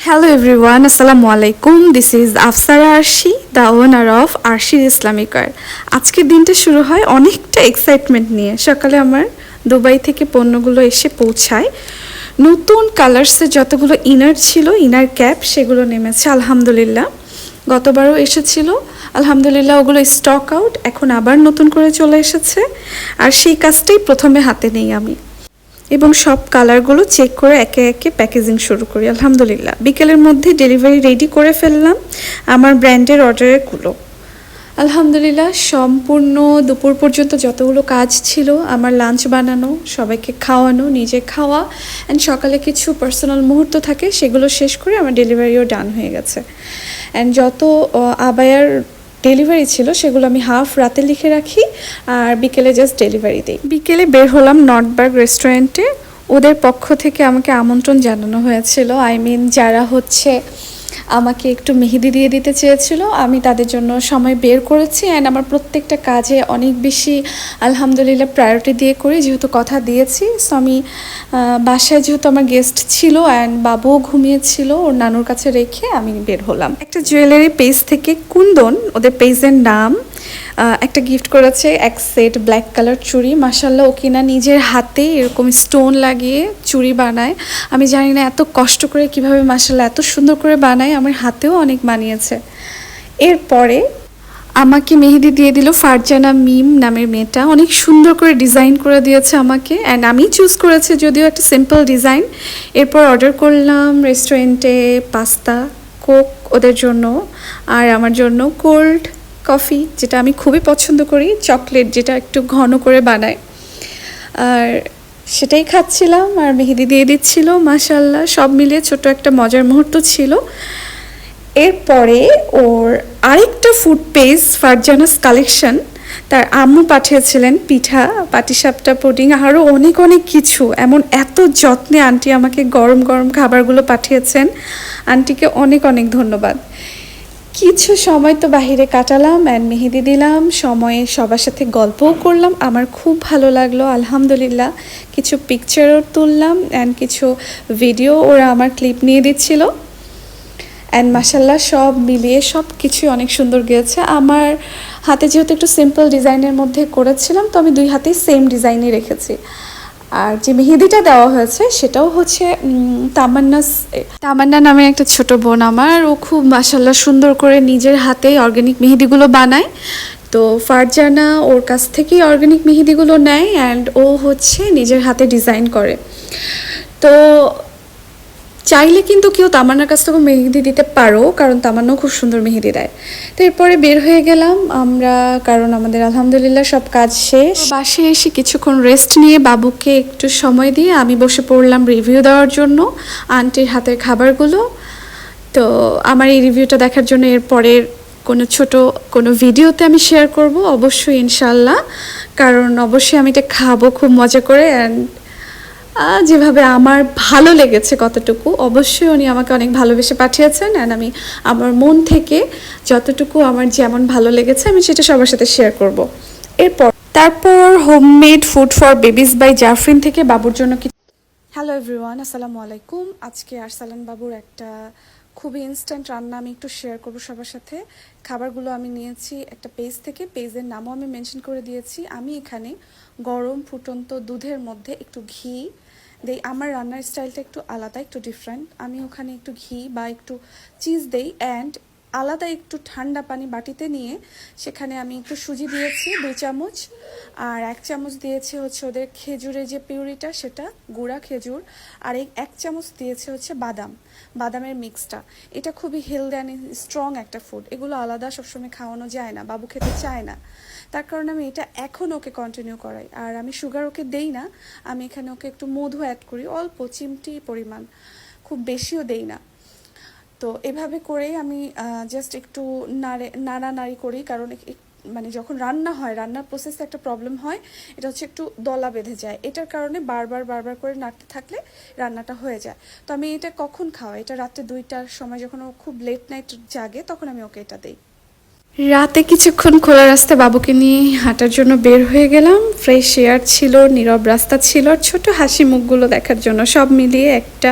Hello everyone, Assalamu alaikum. This is Afsara Arshi, the owner of Arshir Islamic Wear. আজকের দিনটা শুরু হয় অনেকটা এক্সাইটমেন্ট নিয়ে। সকালে আমার দুবাই থেকে পণ্যগুলো এসে পৌঁছায়। নতুন কালার্সের যতগুলো ইনার ছিল, ইনার ক্যাপ সেগুলো নেমেছে আলহামদুলিল্লাহ। গতবারও এসেছিল আলহামদুলিল্লাহ, ওগুলো স্টক আউট, এখন আবার নতুন করে চলে এসেছে। আর সেই কাজটাই প্রথমে হাতে নেই আমি, এবং সব কালারগুলো চেক করে একে একে প্যাকেজিং শুরু করি আলহামদুলিল্লাহ। বিকেলের মধ্যে ডেলিভারি রেডি করে ফেললাম আমার ব্র্যান্ডের অর্ডারগুলো আলহামদুলিল্লাহ। সম্পূর্ণ দুপুর পর্যন্ত যতগুলো কাজ ছিল, আমার লাঞ্চ বানানো, সবাইকে খাওয়ানো, নিজে খাওয়া, অ্যান্ড সকালে কিছু পার্সোনাল মুহূর্ত থাকে, সেগুলো শেষ করে আমার ডেলিভারিও ডান হয়ে গেছে। অ্যান্ড যত আবায়ার ডেলিভারি ছিল সেগুলো আমি হাফ রাতে লিখে রাখি আর বিকেলে জাস্ট ডেলিভারি দিই। বিকেলে বের হলাম নর্থবার্গ রেস্টুরেন্টে। ওদের পক্ষ থেকে আমাকে আমন্ত্রণ জানানো হয়েছিল, যারা আমাকে একটু মেহেদি দিয়ে দিতে চেয়েছিল, আমি তাদের জন্য সময় বের করেছি। অ্যান্ড আমার প্রত্যেকটা কাজে অনেক বেশি আলহামদুলিল্লাহ প্রায়োরিটি দিয়ে করি, যেহেতু কথা দিয়েছি। সো আমি বাসায় যেহেতু আমার গেস্ট ছিল অ্যান্ড বাবুও ঘুমিয়েছিল, ওর নানুর কাছে রেখে আমি বের হলাম। একটা জুয়েলারি পেজ থেকে কুন্দন, ওদের পেজের নাম, একটা গিফট করেছে এক সেট ব্ল্যাক কালার চুড়ি। মাশাল্লাহ, ও কিনা নিজের হাতে এরকম স্টোন লাগিয়ে চুড়ি বানায়। আমি জানি না এত কষ্ট করে কিভাবে মাশাল্লাহ এত সুন্দর করে বানায়, আমার হাতেও অনেক মানিয়েছে। এরপরে আমাকে মেহেদি দিয়ে দিল ফারজানা মিম নামের মেয়েটা, অনেক সুন্দর করে ডিজাইন করে দিয়েছে আমাকে, অ্যান্ড আমি চুজ করেছি যদিও একটা সিম্পল ডিজাইন। এরপর অর্ডার করলাম রেস্টুরেন্টে পাস্তা, কোক ওদের জন্য, আর আমার জন্য কোল্ড কফি, যেটা আমি খুবই পছন্দ করি, চকলেট যেটা একটু ঘন করে বানায়, আর সেটাই খাচ্ছিলাম আর মেহেদি দিয়ে দিচ্ছিল। মাশাল্লাহ, সব মিলিয়ে ছোট একটা মজার মুহূর্ত ছিল। এরপরে ওর আরেকটা ফুড পেজ ফারজানাস কালেকশন, তার আম্মু পাঠিয়েছিলেন পিঠা, পাটিসাপটা, পুডিং, আরও অনেক অনেক কিছু। এত যত্নে আন্টি আমাকে গরম গরম খাবারগুলো পাঠিয়েছেন। আন্টিকে অনেক অনেক ধন্যবাদ। কিছু সময় তো বাহিরে কাটালাম অ্যান্ড মেহেদি দিলাম, সময়ে সবার সাথে গল্পও করলাম, আমার খুব ভালো লাগলো আলহামদুলিল্লাহ। কিছু পিকচারও তুললাম অ্যান্ড কিছু ভিডিও ওরা আমার ক্লিপ নিয়ে দিচ্ছিল। অ্যান্ড মাশাল্লাহ সব মিলিয়ে সব কিছুই অনেক সুন্দর গিয়েছে। আমার হাতে যেহেতু একটু সিম্পল ডিজাইনের মধ্যে করেছিলাম, তো আমি দুই হাতেই সেম ডিজাইনই রেখেছি। আর যে মেহেদিটা দেওয়া হয়েছে সেটাও তামান্না নামে একটা ছোট বোন আমার, ও খুব মাশাল্লাহ সুন্দর করে নিজের হাতে অর্গানিক মেহেদিগুলো বানায়। তো ফারজানা ওর কাছ থেকেই অর্গানিক মেহেদিগুলো নেয় অ্যান্ড ও নিজের হাতে ডিজাইন করে। তো চাইলে কিন্তু কেউ তামান্নার কাছ থেকে মেহেদি দিতে পারো, কারণ তামান্নাও খুব সুন্দর মেহেদি দেয়। তো এরপরে বের হয়ে গেলাম আমরা, কারণ আমাদের আলহামদুলিল্লাহ সব কাজ শেষ। বাসায় এসে কিছুক্ষণ রেস্ট নিয়ে বাবুকে একটু সময় দিয়ে আমি বসে পড়লাম রিভিউ দেওয়ার জন্য আন্টির হাতের খাবারগুলো। তো আমার এই রিভিউটা দেখার জন্য এরপরের কোনো ভিডিওতে আমি শেয়ার করব অবশ্যই ইনশাল্লাহ, কারণ অবশ্যই আমি এটা খাবো খুব মজা করে। অ্যান্ড যেভাবে আমার ভালো লেগেছে কতটুকু, অবশ্যই উনি আমাকে অনেক ভালোবেসে পাঠিয়েছেন, অ্যান্ড আমি আমার মন থেকে যতটুকু আমার যেমন ভালো লেগেছে আমি সেটা সবার সাথে শেয়ার করব। তারপর homemade food for babies by Zafrin থেকে বাবুর জন্য হ্যালো এভরিওয়ান, আসসালামু আলাইকুম। আজকে আরসালান বাবুর একটা খুবই ইনস্ট্যান্ট রান্না আমি একটু শেয়ার করবো সবার সাথে। খাবারগুলো আমি নিয়েছি একটা পেজ থেকে, পেজের নামও আমি মেনশন করে দিয়েছি। আমি এখানে গরম ফুটন্ত দুধের মধ্যে একটু ঘি দেই। আমার রান্নার স্টাইলটা একটু আলাদা, একটু ডিফারেন্ট। আমি ওখানে একটু ঘি বা একটু চিজ দেই, অ্যান্ড আলাদা একটু ঠান্ডা পানি বাটিতে নিয়ে সেখানে আমি একটু সুজি দিয়েছি 2 চামচ, আর 1 চামচ দিয়েছি ওদের খেজুরের যে পিউরিটা, সেটা গুঁড়া খেজুর, আর এই 1 চামচ দিয়েছি বাদামের মিক্সটা। এটা খুবই হেলদি অ্যান্ড স্ট্রং একটা ফুড, এগুলো আলাদা সবসময় খাওয়ানো যায় না, বাবু খেতে চায় না, তার কারণে আমি এটা এখন ওকে কন্টিনিউ করাই। আর আমি সুগার ওকে দেই না, আমি এখানে ওকে একটু মধু অ্যাড করি, অল্প চিমটি পরিমাণ, খুব বেশিও দেই না। তো এভাবে করেই আমি জাস্ট একটু নাড়ানাড়ি করি, কারণ যখন রান্না হয়, রান্নার প্রসেসে একটা প্রবলেম হয়, এটা একটু দলা বেঁধে যায়, এটার কারণে বারবার করে নাড়তে থাকলে রান্নাটা হয়ে যায়। তো আমি এটা কখন খাওয়াই, এটা রাত্রে 2টার সময়, যখন ও খুব লেট নাইট জাগে তখন আমি ওকে এটা দিই। রাতে কিছুক্ষণ খোলা রাস্তায় বাবুকে নিয়ে হাঁটার জন্য বের হয়ে গেলাম। ফ্রেশ এয়ার ছিল, নীরব রাস্তা ছিল, আর ছোট হাসি মুখগুলো দেখার জন্য। সব মিলিয়ে একটা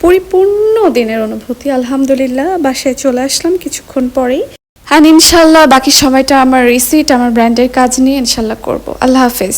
পরিপূর্ণ দিনের অনুভূতি। আলহামদুলিল্লাহ বাসায় চলে আসলাম কিছুক্ষণ পরেই। ইনশাল্লাহ বাকি সময়টা আমার রিসিট, আমার ব্র্যান্ডের কাজ নিয়ে ইনশাল্লাহ করব। আল্লাহ হাফেজ।